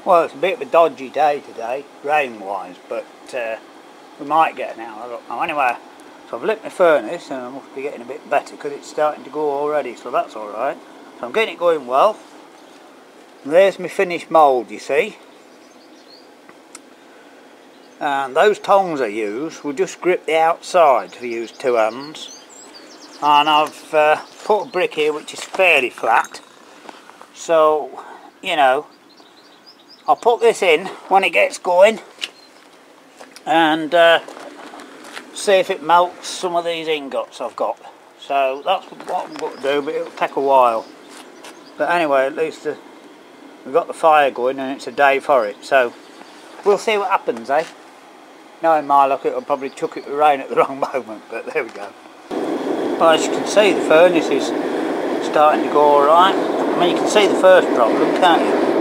Well, it's a bit of a dodgy day today, rain-wise, but we might get an hour, I don't know. Anyway, so I've lit my furnace and I must be getting a bit better because it's starting to go already, so that's alright. So I'm getting it going well. And there's my finished mould, you see. And those tongs I use will just grip the outside if you use two hands. And I've put a brick here which is fairly flat. So, you know, I'll put this in when it gets going and see if it melts some of these ingots I've got. So that's what I'm going to do, but it'll take a while. But anyway, at least we've got the fire going and it's a day for it. So we'll see what happens, eh? Knowing my luck, it'll probably chuck it with rain at the wrong moment, but there we go. Well, as you can see, the furnace is starting to go alright. I mean, you can see the first problem, can't you?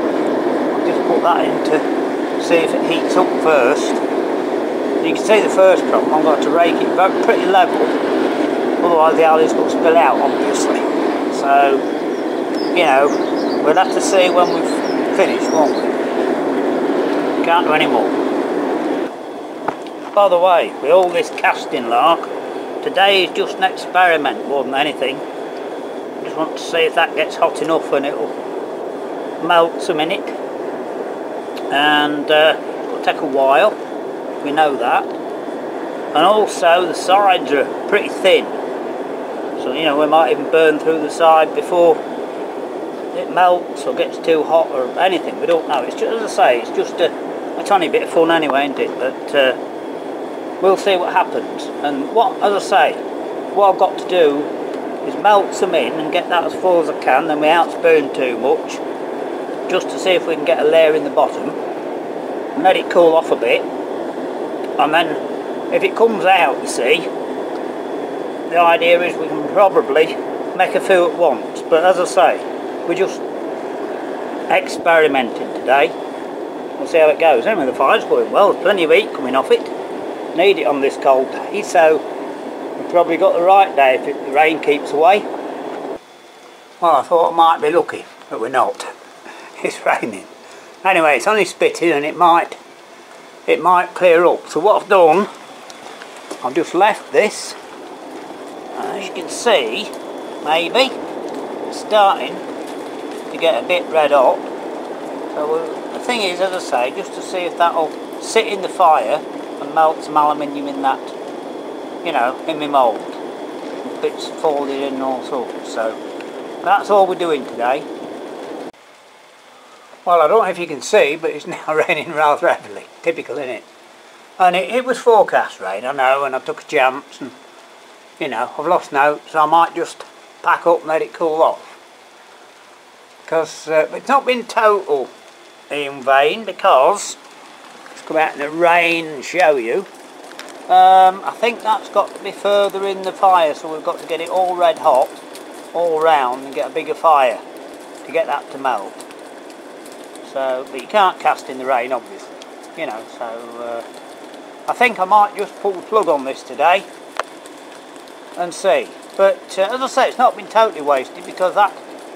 Just put that in to see if it heats up first. You can see the first problem, I've got to rake it pretty level, otherwise the oil's going to spill out, obviously. So, you know, we'll have to see when we've finished, won't we? Can't do any more. By the way, with all this casting lark, today is just an experiment more than anything. I just want to see if that gets hot enough and it'll melt some in it. And it'll take a while, we know that. And also the sides are pretty thin, so you know we might even burn through the side before it melts or gets too hot or anything, we don't know. It's just, as I say, it's just a tiny bit of fun anyway, isn't it? But we'll see what happens. And what, as I say, what I've got to do is melt some in and get that as full as I can, then we don't spoon too much, just to see if we can get a layer in the bottom and let it cool off a bit. And then if it comes out, you see, the idea is we can probably make a few at once. But as I say, we're just experimenting today. We'll see how it goes. Anyway, the fire's going well, there's plenty of heat coming off it. Need it on this cold day, so we've probably got the right day if the rain keeps away. Well, I thought I might be lucky, but we're not. It's raining. Anyway, it's only spitting and it might clear up. So what I've done, I've just left this, and as you can see, maybe it's starting to get a bit red hot. So the thing is, as I say, just to see if that'll sit in the fire and melt some aluminium in that, you know, in my mould. Bits folded in and all sorts. So that's all we're doing today. Well, I don't know if you can see, but it's now raining rather heavily. Typical, isn't it? And it was forecast rain, I know, and I took a chance, and, you know, I've lost notes, so I might just pack up and let it cool off. Because it's not been total in vain, because, let's come out in the rain and show you. I think that's got to be further in the fire, so we've got to get it all red hot, all round, and get a bigger fire to get that to melt. So, but you can't cast in the rain, obviously, you know, so I think I might just pull the plug on this today and see. But as I say, it's not been totally wasted, because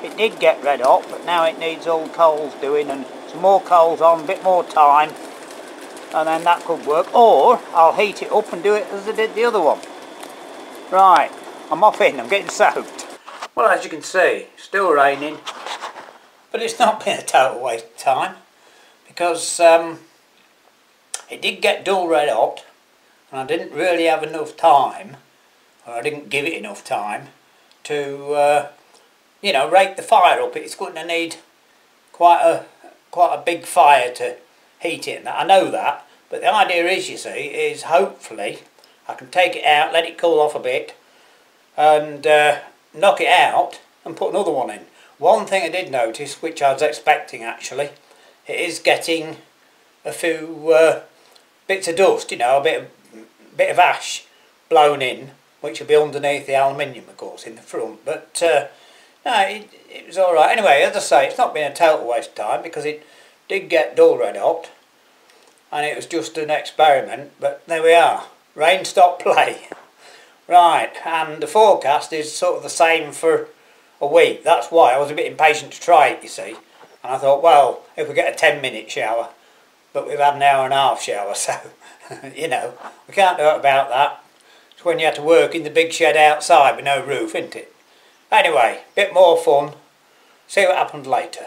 it did get red hot, but now it needs old coals doing, and some more coals on, a bit more time, and then that could work. Or I'll heat it up and do it as I did the other one. Right, I'm off in, I'm getting soaked. Well, as you can see, still raining. But it's not been a total waste of time, because it did get dull red hot, and I didn't really have enough time, or I didn't give it enough time to, you know, rake the fire up. It's going to need quite a big fire to heat it, and that. I know that, but the idea is, you see, is hopefully I can take it out, let it cool off a bit, and knock it out and put another one in. One thing I did notice, which I was expecting actually, it is getting a few bits of dust, you know, a bit of ash blown in, which will be underneath the aluminium, of course, in the front. But no, it was all right. Anyway, as I say, it's not been a total waste of time, because it did get dull red hot, and it was just an experiment. But there we are. Rain stop play. Right, and the forecast is sort of the same for a week. That's why I was a bit impatient to try it, you see. And I thought, well, if we get a 10-minute shower, but we've had an hour and a half shower, so, you know, we can't do it about that. It's when you have to work in the big shed outside with no roof, isn't it? Anyway, bit more fun. See what happens later.